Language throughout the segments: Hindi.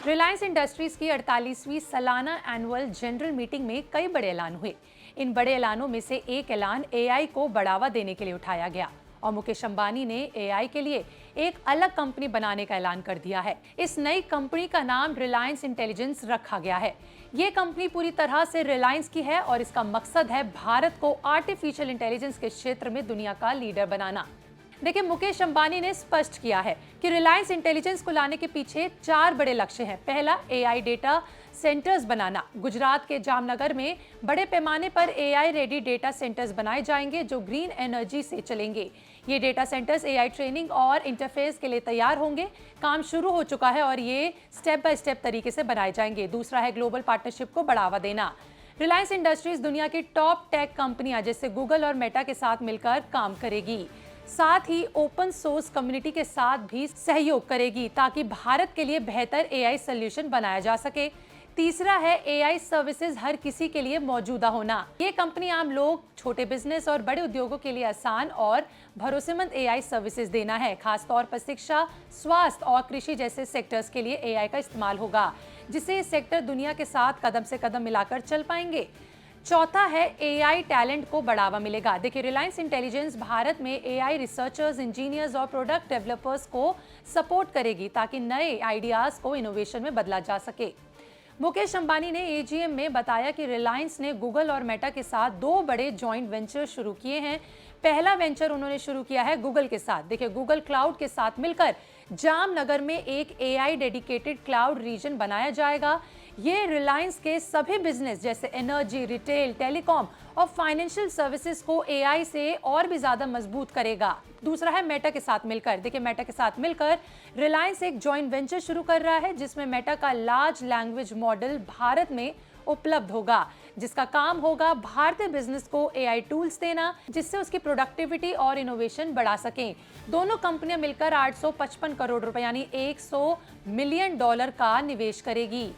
रिलायंस इंडस्ट्रीज की 48वीं सालाना एनुअल जनरल मीटिंग में कई बड़े ऐलान हुए। इन बड़े ऐलानों में से एक ऐलान एआई को बढ़ावा देने के लिए उठाया गया और मुकेश अंबानी ने एआई के लिए एक अलग कंपनी बनाने का ऐलान कर दिया है। इस नई कंपनी का नाम रिलायंस इंटेलिजेंस रखा गया है। ये कंपनी पूरी तरह से रिलायंस की है और इसका मकसद है भारत को आर्टिफिशियल इंटेलिजेंस के क्षेत्र में दुनिया का लीडर बनाना। देखिए, मुकेश अंबानी ने स्पष्ट किया है कि रिलायंस इंटेलिजेंस को लाने के पीछे 4 बड़े लक्ष्य हैं। पहला, एआई डेटा सेंटर्स बनाना। गुजरात के जामनगर में बड़े पैमाने पर एआई रेडी डेटा सेंटर्स बनाए जाएंगे जो ग्रीन एनर्जी से चलेंगे। ये डेटा सेंटर्स एआई ट्रेनिंग और इंटरफेस के लिए तैयार होंगे। काम शुरू हो चुका है और ये स्टेप बाय स्टेप तरीके से बनाए जाएंगे। दूसरा है ग्लोबल पार्टनरशिप को बढ़ावा देना। रिलायंस इंडस्ट्रीज दुनिया की टॉप टेक कंपनियां जैसे गूगल और मेटा के साथ मिलकर काम करेगी। साथ ही ओपन सोर्स कम्युनिटी के साथ भी सहयोग करेगी ताकि भारत के लिए बेहतर एआई सॉल्यूशन बनाया जा सके। तीसरा है एआई सर्विसेज हर किसी के लिए मौजूदा होना। ये कंपनी आम लोग, छोटे बिजनेस और बड़े उद्योगों के लिए आसान और भरोसेमंद एआई सर्विसेज देना है। खासतौर पर शिक्षा, स्वास्थ्य और कृषि जैसे सेक्टर्स के लिए एआई का इस्तेमाल होगा, जिससे ये सेक्टर दुनिया के साथ कदम से कदम मिलाकर चल पाएंगे। चौथा है एआई टैलेंट को बढ़ावा मिलेगा। देखिए, रिलायंस इंटेलिजेंस भारत में एआई रिसर्चर्स, इंजीनियर्स और प्रोडक्ट डेवलपर्स को सपोर्ट करेगी ताकि नए आइडियाज को इनोवेशन में बदला जा सके। मुकेश अंबानी ने एजीएम में बताया कि रिलायंस ने गूगल और मेटा के साथ 2 बड़े जॉइंट वेंचर शुरू किए हैं। पहला वेंचर उन्होंने शुरू किया है गूगल के साथ। देखिए, गूगल क्लाउड के साथ मिलकर जामनगर में एक एआई डेडिकेटेड क्लाउड रीजन बनाया जाएगा। ये रिलायंस के सभी बिजनेस जैसे एनर्जी, रिटेल, टेलीकॉम और फाइनेंशियल सर्विसेज को एआई से और भी ज्यादा मजबूत करेगा। दूसरा है मेटा के साथ मिलकर। देखिए, मेटा के साथ मिलकर रिलायंस एक जॉइंट वेंचर शुरू कर रहा है जिसमें मेटा का लार्ज लैंग्वेज मॉडल भारत में उपलब्ध होगा, जिसका काम होगा भारतीय बिजनेस को एआई टूल्स देना जिससे उसकी प्रोडक्टिविटी और इनोवेशन बढ़ा सकें। दोनों कंपनियां मिलकर 855 करोड़ रुपए यानी $100 मिलियन का निवेश करेगी।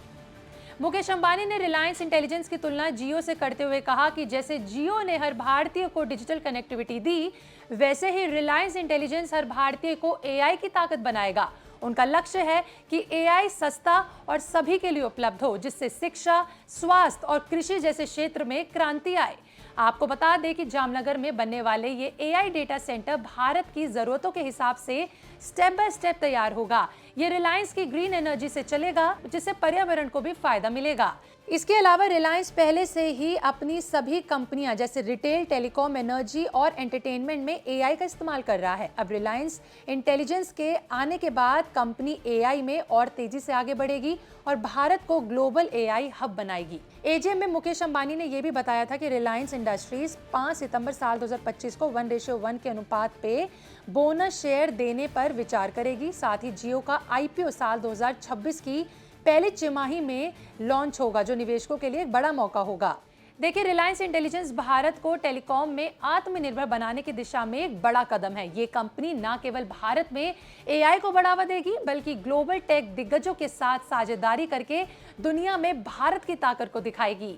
मुकेश अंबानी ने रिलायंस इंटेलिजेंस की तुलना जियो से करते हुए कहा कि जैसे जियो ने हर भारतीय को डिजिटल कनेक्टिविटी दी, वैसे ही रिलायंस इंटेलिजेंस हर भारतीय को एआई की ताकत बनाएगा। उनका लक्ष्य है कि एआई सस्ता और सभी के लिए उपलब्ध हो, जिससे शिक्षा, स्वास्थ्य और कृषि जैसे क्षेत्र में क्रांति आए। आपको बता दें कि जामनगर में बनने वाले ये एआई डेटा सेंटर भारत की जरूरतों के हिसाब से स्टेप बाय स्टेप तैयार होगा। ये रिलायंस की ग्रीन एनर्जी से चलेगा, जिससे पर्यावरण को भी फायदा मिलेगा। इसके अलावा रिलायंस पहले से ही अपनी सभी कंपनियां जैसे रिटेल, टेलीकॉम, एनर्जी और एंटरटेनमेंट में एआई का इस्तेमाल कर रहा है। अब रिलायंस इंटेलिजेंस के आने के बाद कंपनी एआई में और तेजी से आगे बढ़ेगी और भारत को ग्लोबल एआई हब बनाएगी। एजीएम में मुकेश अंबानी ने यह भी बताया था कि रिलायंस इंडस्ट्रीज 5 सितंबर साल 2025 को 1:1 के अनुपात पे बोनस शेयर देने पर विचार करेगी। साथ ही जियो का आईपीओ साल 2026 की पहली तिमाही में लॉन्च होगा, जो निवेशकों के लिए एक बड़ा मौका होगा। देखिए, रिलायंस इंटेलिजेंस भारत को टेलीकॉम में आत्मनिर्भर बनाने की दिशा में एक बड़ा कदम है। ये कंपनी न केवल भारत में एआई को बढ़ावा देगी, बल्कि ग्लोबल टेक दिग्गजों के साथ साझेदारी करके दुनिया में भारत की ताकत को दिखाएगी।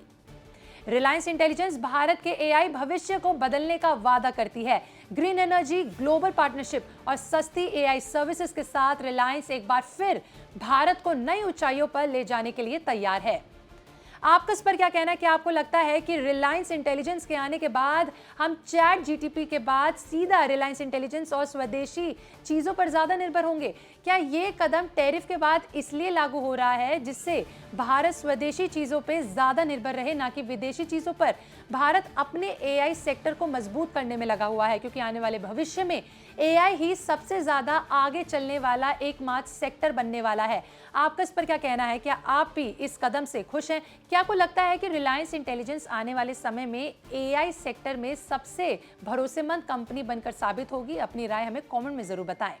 रिलायंस इंटेलिजेंस भारत के एआई भविष्य को बदलने का वादा करती है। ग्रीन एनर्जी, ग्लोबल पार्टनरशिप और सस्ती एआई सर्विसेज के साथ रिलायंस एक बार फिर भारत को नई ऊंचाइयों पर ले जाने के लिए तैयार है। आपका इस पर क्या कहना है? कि आपको लगता है कि रिलायंस इंटेलिजेंस के आने के बाद हम चैट जीटीपी के बाद सीधा रिलायंस इंटेलिजेंस और स्वदेशी चीजों पर ज्यादा निर्भर होंगे? क्या ये कदम टैरिफ के बाद इसलिए लागू हो रहा है जिससे भारत स्वदेशी चीजों पे ज्यादा निर्भर रहे, ना कि विदेशी चीजों पर? भारत अपने एआई सेक्टर को मजबूत करने में लगा हुआ है, क्योंकि आने वाले भविष्य में एआई ही सबसे ज्यादा आगे चलने वाला एकमात्र सेक्टर बनने वाला है। आपका इस पर क्या कहना है? क्या आप भी इस कदम से खुश हैं? क्या आपको लगता है कि रिलायंस इंटेलिजेंस आने वाले समय में एआई सेक्टर में सबसे भरोसेमंद कंपनी बनकर साबित होगी? अपनी राय हमें कमेंट में जरूर बताएं।